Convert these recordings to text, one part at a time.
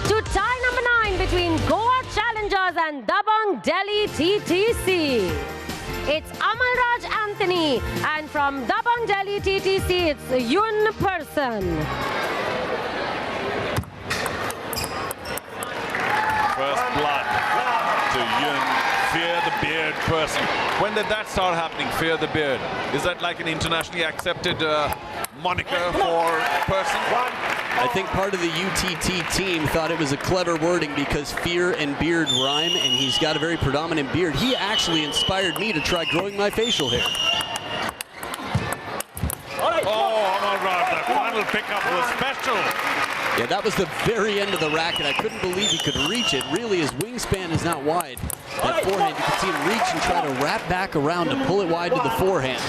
To tie number 9 between Goa Challengers and Dabang Delhi T.T.C. It's Amalraj Anthony, and from Dabang Delhi T.T.C. it's Yun Person. First blood to Yun. Fear the beard person. When did that start happening? Fear the beard. Is that like an internationally accepted moniker for person? I think part of the UTT team thought it was a clever wording because fear and beard rhyme, and he's got a very predominant beard. He actually inspired me to try growing my facial hair. Oh, Amalraj, that final pickup was special. Yeah, that was the very end of the racket. I couldn't believe he could reach it. Really, his wingspan is not wide. That forehand, you can see him reach and try to wrap back around to pull it wide to the forehand.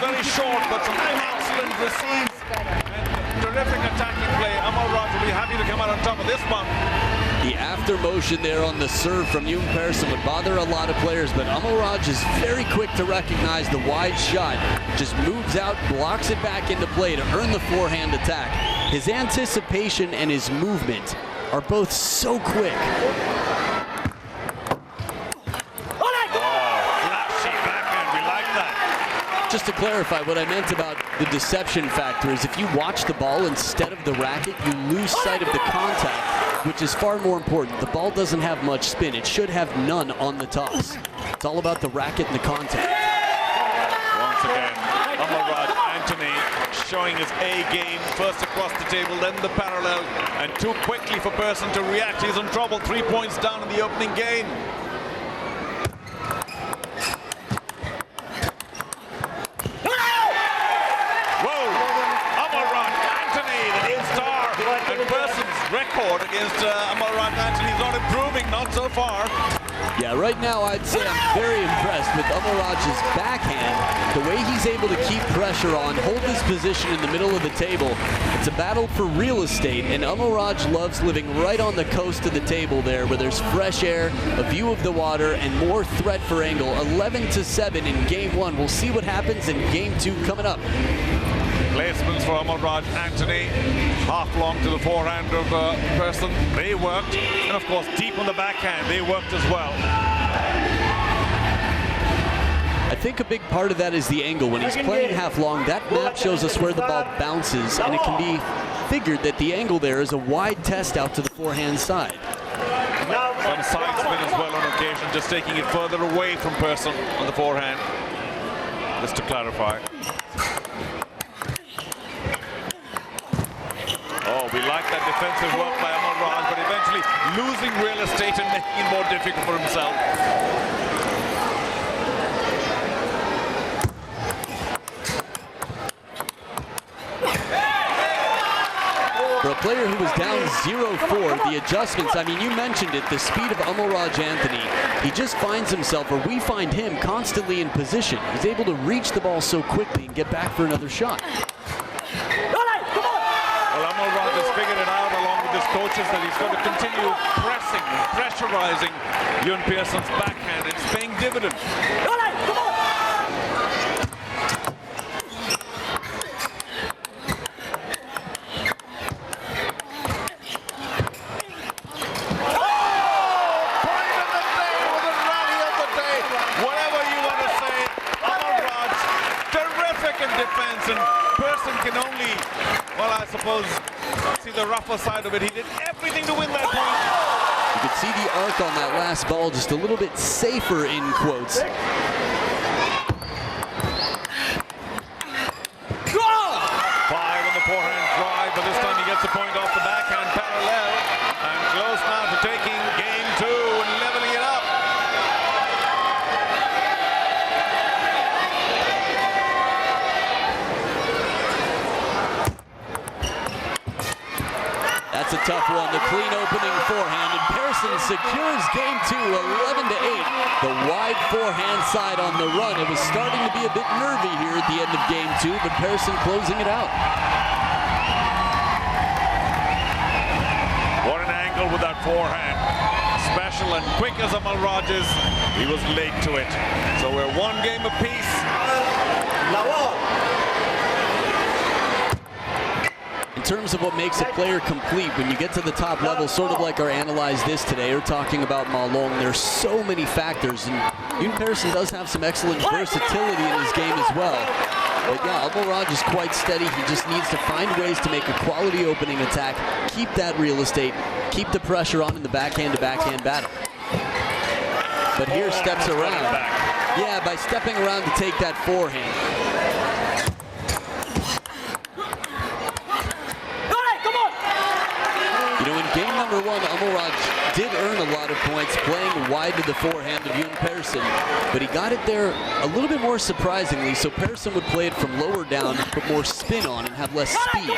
Very short, but some excellent receives and terrific attacking play. Amalraj will be happy to come out on top of this one. The after motion there on the serve from Yun Person would bother a lot of players, but Amalraj is very quick to recognize the wide shot. Just moves out, blocks it back into play to earn the forehand attack. His anticipation and his movement are both so quick. Just to clarify, what I meant about the deception factor is if you watch the ball instead of the racket, you lose sight of the contact, which is far more important. The ball doesn't have much spin. It should have none on the toss. It's all about the racket and the contact. Once again, Amalraj Anthony showing his A game, first across the table, then the parallel, and too quickly for Person to react. He's in trouble, 3 points down in the opening game. Record against Amalraj Anthony is not improving, not so far. Yeah, right now I'd say I'm very impressed with Amalraj's backhand. The way he's able to keep pressure on, hold his position in the middle of the table. It's a battle for real estate, and Amalraj loves living right on the coast of the table there, where there's fresh air, a view of the water, and more threat for angle. 11-7 in game 1. We'll see what happens in game 2 coming up. Placements for Amalraj Anthony, half long to the forehand of Person. They worked, and of course deep on the backhand, they worked as well. I think a big part of that is the angle. When he's playing half long, that map shows us where the ball bounces, and it can be figured that the angle there is a wide test out to the forehand side. Some side spin as well on occasion, just taking it further away from Person on the forehand. Just to clarify. Oh, we like that defensive work by Amalraj, but eventually losing real estate and making it more difficult for himself. For a player who was down 0-4, the adjustments, I mean, you mentioned it, the speed of Amalraj Anthony. He just finds himself, or we find him, constantly in position. He's able to reach the ball so quickly and get back for another shot. Well, Amalraj has figured it out along with his coaches that he's going to continue pressing and pressurizing Yun Person's backhand. It's paying dividends. And Person can only, well, I suppose, see the rougher side of it. He did everything to win that point. You could see the arc on that last ball, just a little bit safer in quotes. 5 on the forehand drive, but this time he gets a point off the backhand parallel. And close now to taking game 2 and leveling it up. that's a tough one. The clean opening forehand, and Pearson secures game 2, 11-8. The wide forehand side on the run. It was starting to be a bit nervy here at the end of game 2, but Pearson closing it out. What an angle with that forehand. Special and quick as Amal Raj is. He was late to it. So we're one game apiece. In terms of what makes a player complete, when you get to the top level, sort of like our Analyze This today, or talking about Ma Long, there's so many factors, and Yoon Pearson does have some excellent versatility in his game as well. But yeah, Amal Raj is quite steady. He just needs to find ways to make a quality opening attack, keep that real estate, keep the pressure on in the backhand-to-backhand battle. But here steps around. Yeah, by stepping around to take that forehand. You know, in game number 1, Amal Raj did earn a lot of points playing wide to the forehand of Yoon Pearson, but he got it there a little bit more surprisingly, so Pearson would play it from lower down, put more spin on, and have less speed.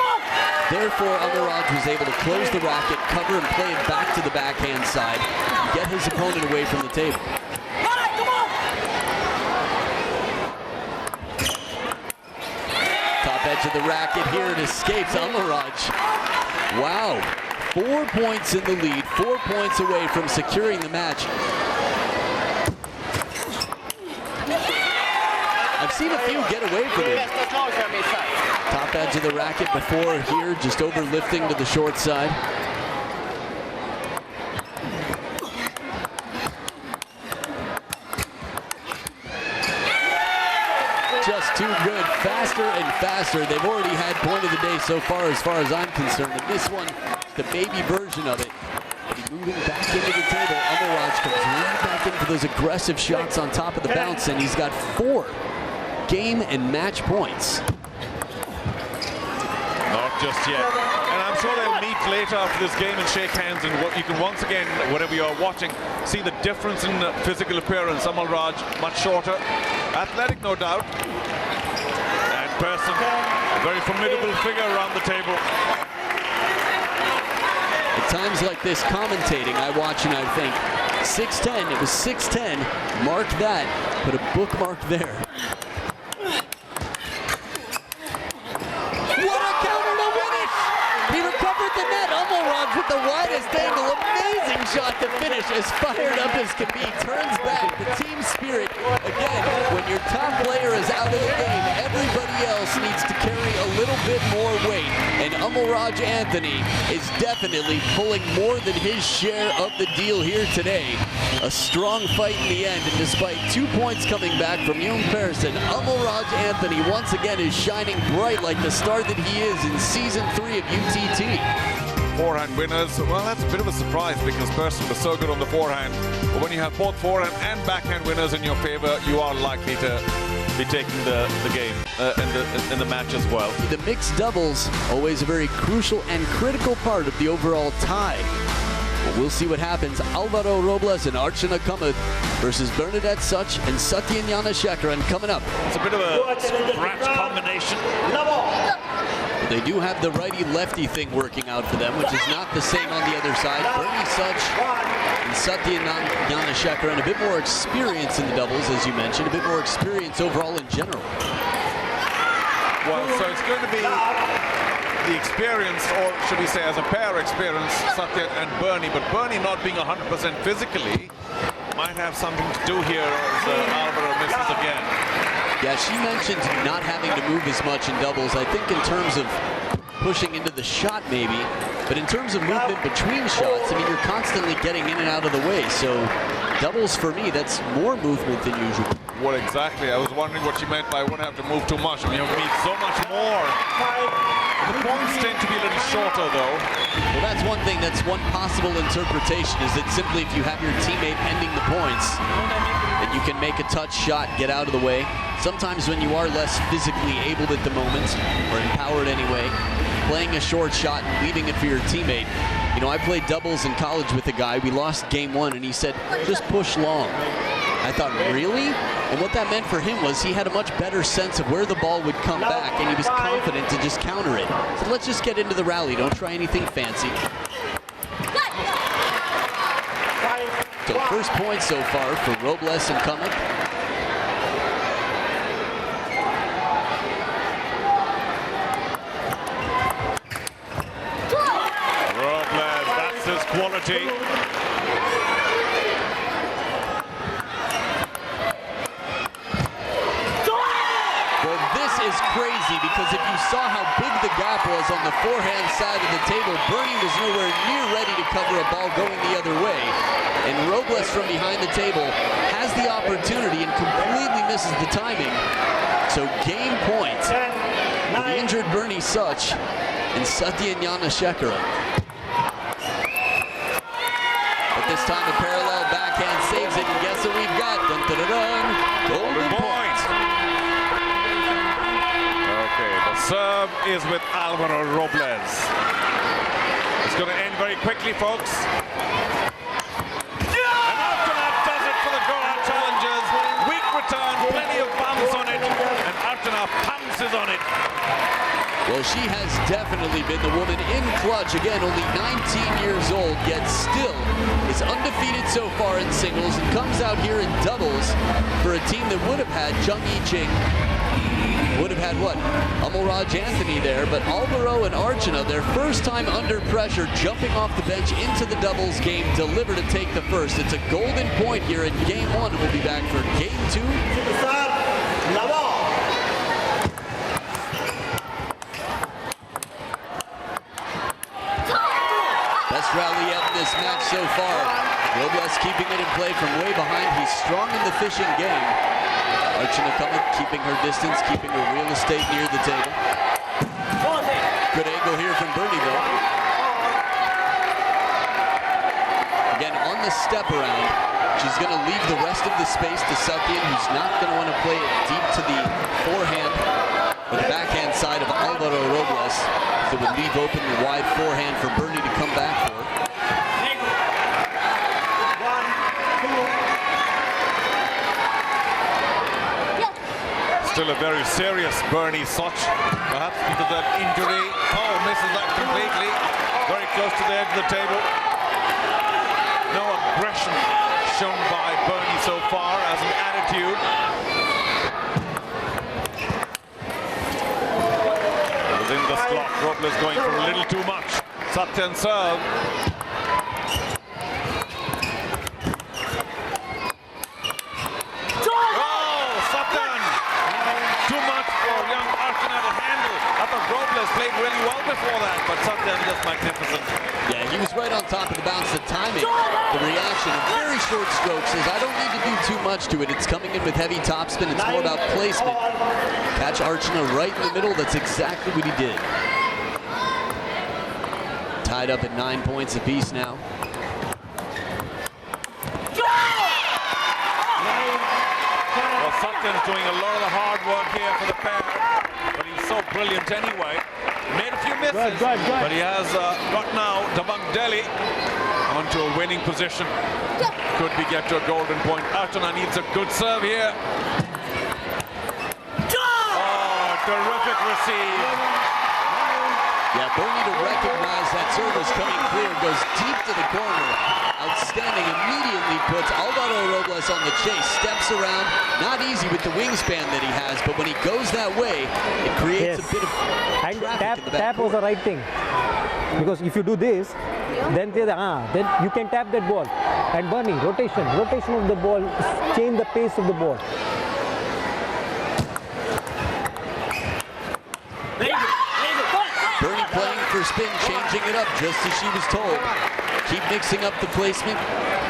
Therefore, Amal Raj was able to close the racket, cover, and play it back to the backhand side, and get his opponent away from the table. Top edge of the racket here, it escapes Amal Raj. Wow. 4 points in the lead, 4 points away from securing the match. I've seen a few get away from it. Top edge of the racket before here, just overlifting to the short side. Just too good, faster and faster. They've already had point of the day so far as I'm concerned. And this one, the baby version of it. But he's moving back into the table. Amal Raj comes right back in for those aggressive shots on top of the bounce, and he's got 4 game and match points. Not just yet. And I'm sure they'll meet later after this game and shake hands, and what you can once again, whatever you're watching, see the difference in physical appearance. Amal Raj, much shorter. Athletic, no doubt. And Pearson, a very formidable figure around the table. At times like this, commentating, I watch and I think, 6'10", it was 6'10", mark that, put a bookmark there. What a counter to win it! He recovered the net, Amal Raj with the widest angle, amazing shot to finish, as fired up as can be, turns back, the team spirit. Again, when your top player is out of the game, everybody else needs to carry a little bit more weight, and Amal Raj Anthony is definitely pulling more than his share of the deal here today. A strong fight in the end, and despite 2 points coming back from Yoon Pearson, Amal Raj Anthony once again is shining bright like the star that he is in Season 3 of UTT. Forehand winners, well, that's a bit of a surprise because Pearson was so good on the forehand. But when you have both forehand and backhand winners in your favor, you are likely to be taking the game in the match as well. The mixed doubles, always a very crucial and critical part of the overall tie. But we'll see what happens. Alvaro Robles and Archana Kamath versus Bernadette Such and Satyanyana Shekaran coming up. It's a bit of a scratch combination. They do have the righty-lefty thing working out for them, which is not the same on the other side. Bernie Such and Satyanyana Shekaran, a bit more experience in the doubles, as you mentioned, a bit more experience overall in general. Well, so it's going to be the experience, or should we say as a pair experience, Satya and Bernie, but Bernie not being 100% physically might have something to do here as Alvaro misses again. Yeah, she mentioned not having to move as much in doubles. I think in terms of pushing into the shot maybe, but in terms of movement between shots, I mean, you're constantly getting in and out of the way. So doubles for me, that's more movement than usual. What exactly? I was wondering what she meant by I wouldn't have to move too much. I mean, you need so much more. The points tend to be a little shorter though. Well, that's one thing, that's one possible interpretation, is that simply if you have your teammate ending the points, that you can make a touch shot, get out of the way. Sometimes when you are less physically able at the moment, or empowered anyway, playing a short shot and leaving it for your teammate. You know, I played doubles in college with a guy. We lost game 1, and he said, just push long. I thought, really? And what that meant for him was he had a much better sense of where the ball would come back, and he was confident to just counter it. So let's just get into the rally. Don't try anything fancy. So first point so far for Robles and Kamek. Robles, that's his quality. Well, this is crazy because if you saw how big the gap was on the forehand side of the table, Bernie was nowhere near ready to cover a ball going the other way. And Robles from behind the table has the opportunity and completely misses the timing. So game point for the injured Bernie Such and Satyanyana Shekhara. But this time a parallel backhand saves it, and guess what we've got? Dun, dun, dun, dun. Golden point. Okay, the serve is with Alvaro Robles. It's going to end very quickly, folks. And Artana does it for the Goa challengers. Weak return, plenty of bounce on it, and Artana pounces on it. Well, she has definitely been the woman in clutch. Again, only 19 years old, yet still is undefeated so far in singles and comes out here in doubles for a team that would have had Chung Yi-Ching, would have had what? Amalraj Anthony there, but Alvaro and Archana, their first time under pressure, jumping off the bench into the doubles game, deliver to take the first. It's a golden point here in game one, and we'll be back for game two. Best rally yet in this match so far. Robles keeping it in play from way behind. He's strong in the fishing game. Archana Kamek keeping her distance, keeping her real estate near the table. Good angle here from Bernie though. Again, on the step around, she's going to leave the rest of the space to Satyan, who's not going to want to play it deep to the forehand or the backhand side of Alvaro Robles. So it would leave open the wide forehand for Bernie to come back for. Still a very serious Bernie Such, perhaps because of that injury. Oh, misses that completely. Very close to the edge of the table. No aggression shown by Bernie so far as an attitude. Within the slot, Robles going for a little too much. Satyan serve. Robles played really well before that, but Satyan just magnificent. Yeah, he was right on top of the bounce. The timing, the reaction, a very short stroke says, I don't need to do too much to it. It's coming in with heavy topspin. It's more about placement. Catch Archana right in the middle. That's exactly what he did. Tied up at 9 points apiece now. Well, Satyan's doing a lot of the hard work here for the pair. But he's so brilliant anyway. Made a few misses, but he has got now Dabang Delhi onto a winning position. Could we get to a golden point? Archana needs a good serve here. Oh, terrific receive. Yeah, Bernie to recognize that serve is coming clear, goes deep to the corner. Outstanding, immediately puts Alvaro Robles on the chase, steps around, not easy with the wingspan that he has, but when he goes that way, it creates a bit of traffic in the back tap was the right thing, because if you do this, then you can tap that ball. And Bernie, rotation of the ball, change the pace of the ball. Bernie playing for spin, changing it up just as she was told. Keep mixing up the placement,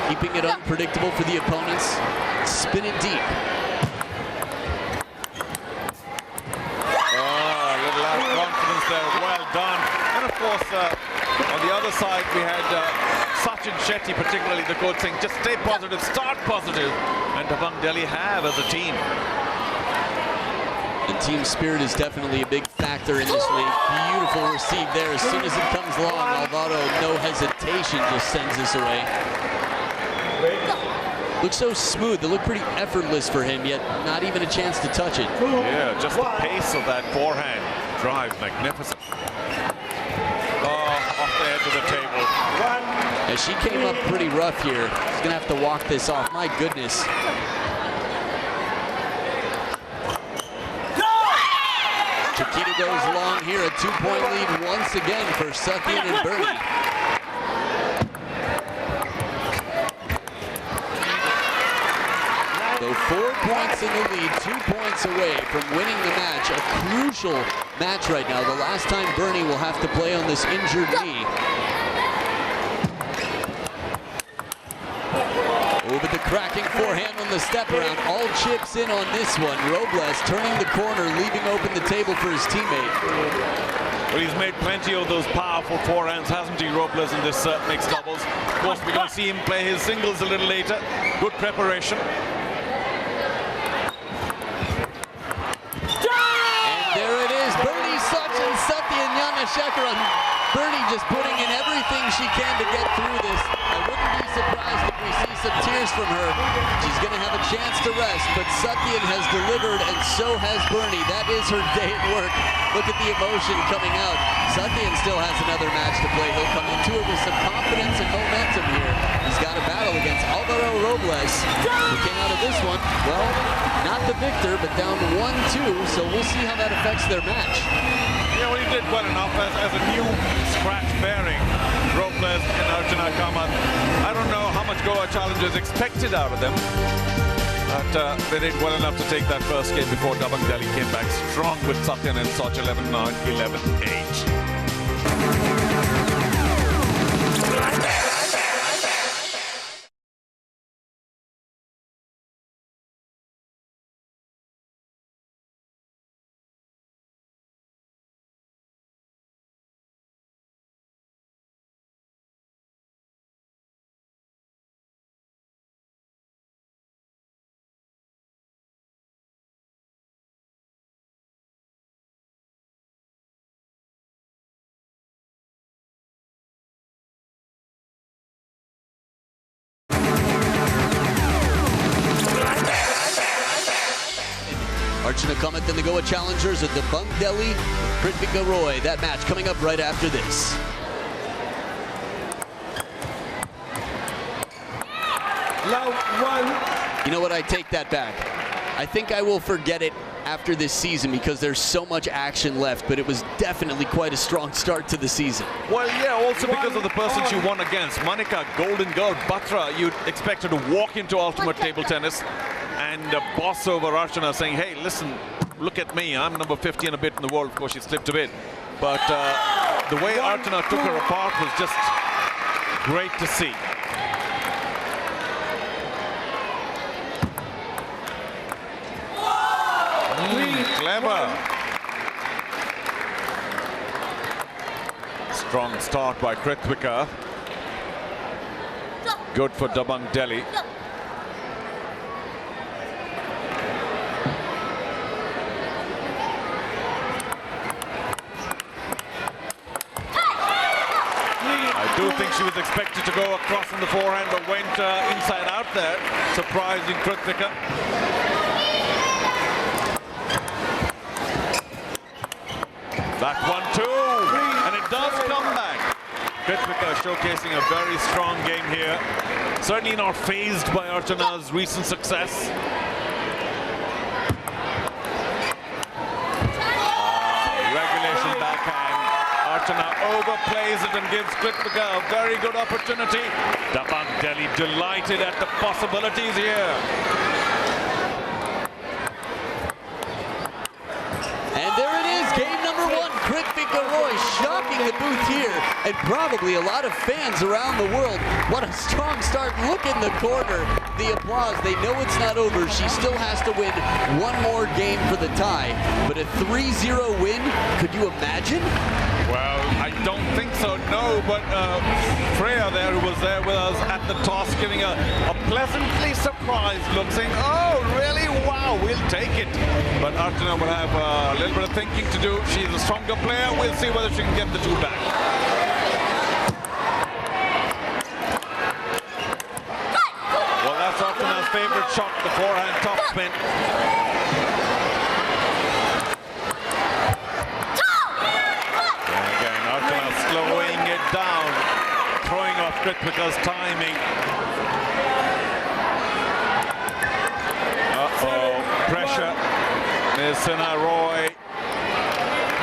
keeping it unpredictable for the opponents. Spin it deep. Oh, a little out of confidence there. Well done. And of course, on the other side, we had Sachin Shetty, particularly the coach, saying just stay positive, start positive. And Dabang Delhi have as a team. And team spirit is definitely a big factor in this league. Beautiful receive there. As soon as it comes along, Alvaro, no hesitation, just sends this away. looks so smooth. They look pretty effortless for him, yet not even a chance to touch it. Yeah, just the pace of that forehand drive, magnificent. Oh, off the edge of the table. As she came up pretty rough here, she's gonna have to walk this off. My goodness. Chiquita goes long here, a 2-point lead once again for Sathian and Bernie. So 4 points in the lead, 2 points away from winning the match. A crucial match right now. The last time Bernie will have to play on this injured knee. Oh, but the cracking forehand on the step around. All chips in on this one. Robles turning the corner, leaving open the table for his teammate. Well, he's made plenty of those powerful forehands, hasn't he, Robles, in this mixed doubles. Of course, we're going to see him play his singles a little later. Good preparation. And there it is. Bernie Sachin, Sathian Yanashekaran. Bernie just putting in everything she can to get through this. I wouldn't be surprised if we see some tears from her. She's going to have a chance to rest, but Sathian has delivered, and so has Bernie. That is her day at work. Look at the emotion coming out. Sathian still has another match to play. He'll come into it with some confidence and momentum here. He's got a battle against Alvaro Robles, who came out of this one, well, not the victor, but down 1-2, so we'll see how that affects their match. Yeah, well, he did well enough as a new scratch bearing. Robles and Arjuna Kamath. I don't know how much Goa challengers expected out of them, but they did well enough to take that first game before Dabang Delhi came back strong with Sathian and Soch 11-9, 11-8. Archana Kamath and the Goa challengers at Dabang Delhi, Kritika Roy. That match coming up right after this. You know what? I take that back. I think I will forget it after this season because there's so much action left, but it was definitely quite a strong start to the season. Well, yeah, also because of the persons you won against. Manika, Golden Girl, Batra, you'd expect her to walk into ultimate table tennis and boss over Archana, saying, hey, listen, look at me, I'm number 50 and a bit in the world. Of course, she slipped a bit. But the way Archana took her apart was just great to see. Clever. Strong start by Kritika. Good for Dabang Delhi. I do think she was expected to go across on the forehand, but went inside out there, surprising Kritika. That one too, and it does come back. Kritika showcasing a very strong game here. Certainly not fazed by Archana's recent success. Regulation backhand. Archana overplays it and gives Kritika a very good opportunity. Dabang Delhi delighted at the possibilities here. And there it is, game number one. Kritika Roy shocking the booth here, and probably a lot of fans around the world. What a strong start. Look in the corner. The applause. They know it's not over. She still has to win one more game for the tie. But a 3-0 win, could you imagine? Well, I don't think so, no, but Freya there, who was there with us at the toss, giving a pleasantly surprised look, saying, oh, really? Wow, we'll take it. But Archana will have a little bit of thinking to do. She's a stronger player. We'll see whether she can get the two back. Well, that's Archana shot, the forehand topspin. And again, Archana slowing it down, throwing off Kritika's timing. Pressure. There's Sinha Roy.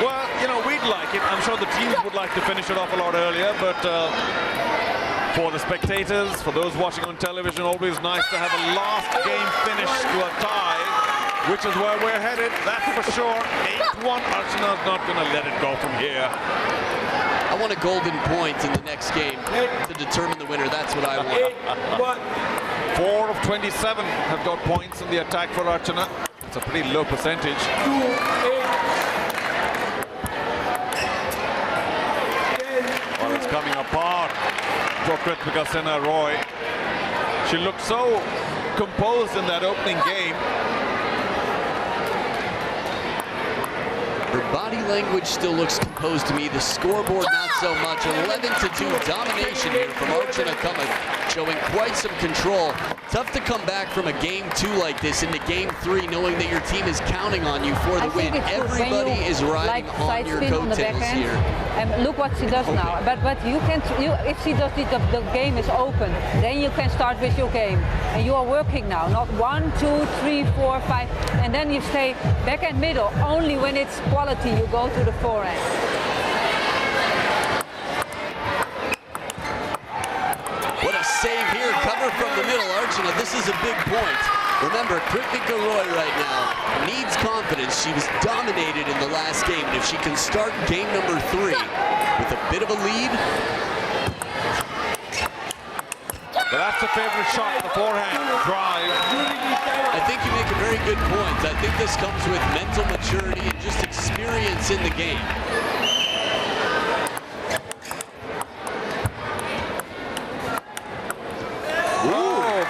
Well, you know, we'd like it. I'm sure the teams would like to finish it off a lot earlier, but for the spectators, for those watching on television, always nice to have a last game finish to a tie, which is where we're headed, that's for sure. 8-1, Archana's not going to let it go from here. I want a golden point in the next game to determine the winner. That's what I want. 4 of 27 have got points in the attack for Archana. It's a pretty low percentage. Well, it's coming apart for Kritika Sinha Roy. She looked so composed in that opening game. Her body language still looks composed to me. The scoreboard not so much. 11-2 domination here from Archana Kamath, showing quite some control. Tough to come back from a game 2 like this into game 3, knowing that your team is counting on you for the win. Everybody is riding on your coattails here. And look what she does now. But you can, if she does the game is open, then you can start with your game. And you are working now, not 1, 2, 3, 4, 5, and then you stay back and middle. Only when it's quality you go to the forehand. What a save here, cover from the middle. Archana, this is a big point. Remember, Kritika Roy right now needs confidence. She was dominated in the last game, and if she can start game number 3 with a bit of a lead. But that's a favorite shot, the forehand drive. I think you make a very good point. I think this comes with mental maturity and just experience in the game.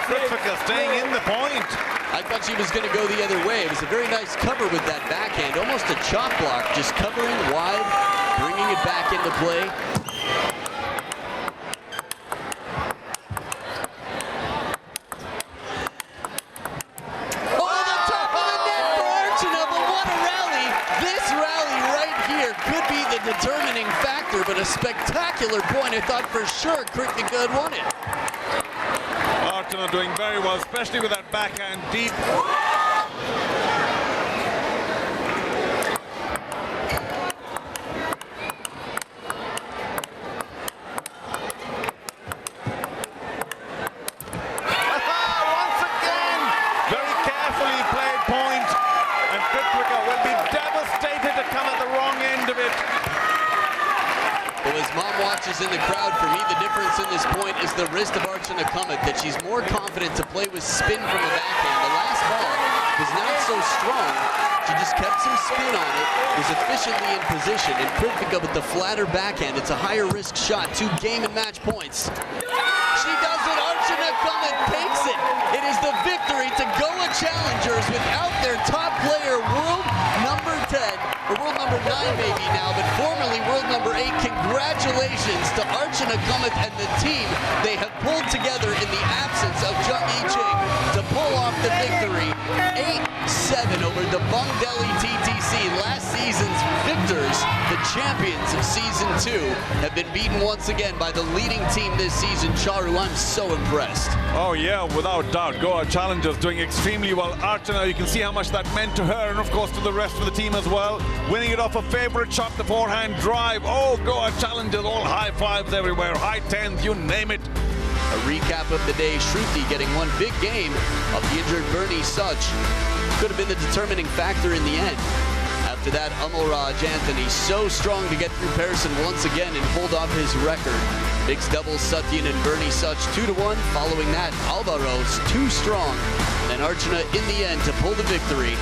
Kritika staying in the point. I thought she was going to go the other way. It was a very nice cover with that backhand, almost a chop block, just covering wide, bringing it back into play. Oh, the top of the net for Archana, but what a rally. This rally right here could be the determining factor, but a spectacular point. I thought for sure Kritika had won it. Archana doing very well, especially with that backhand deep. Once again, very carefully played point, and Kritika will be devastated to come at the wrong end of it. Well, as mom watches in the crowd, for me the difference in this point is the wrist of Archana Kamath, that she's more confident to play with spin from the backhand. The last ball was not so strong. She just kept some spin on it, was efficiently in position, and Kritika with the flatter backhand. It's a higher risk shot, 2 game and match points. She does it, Archana Kamath takes it. It is the victory to Goa Challengers without their top player, world number 10, or world number 9 maybe now, but formerly world number 8. Congratulations to Archana Kamath and the team. They have pulled together in the absence of Jung Yi-Ching to pull off the victory. 8-7 over Dabang Delhi T.T.C. Last season's victors, the champions of season 2, have been beaten once again by the leading team this season. Charu, I'm so impressed. Oh yeah, without doubt. Goa Challengers doing extremely well. Archana, you can see how much that meant to her, and of course to the rest of the team as well. Winning it off a favorite shot, the forehand drive. Oh, Goa Challengers, all high fives everywhere, high tens, you name it. A recap of the day, Shruti getting one big game of the injured Bernie Such. Could have been the determining factor in the end. After that, Amalraj Anthony so strong to get through Pearson once again and hold off his record. Mixed doubles, Satyan and Bernie Such 2-1. Following that, Alvaro's too strong. And Archana in the end to pull the victory.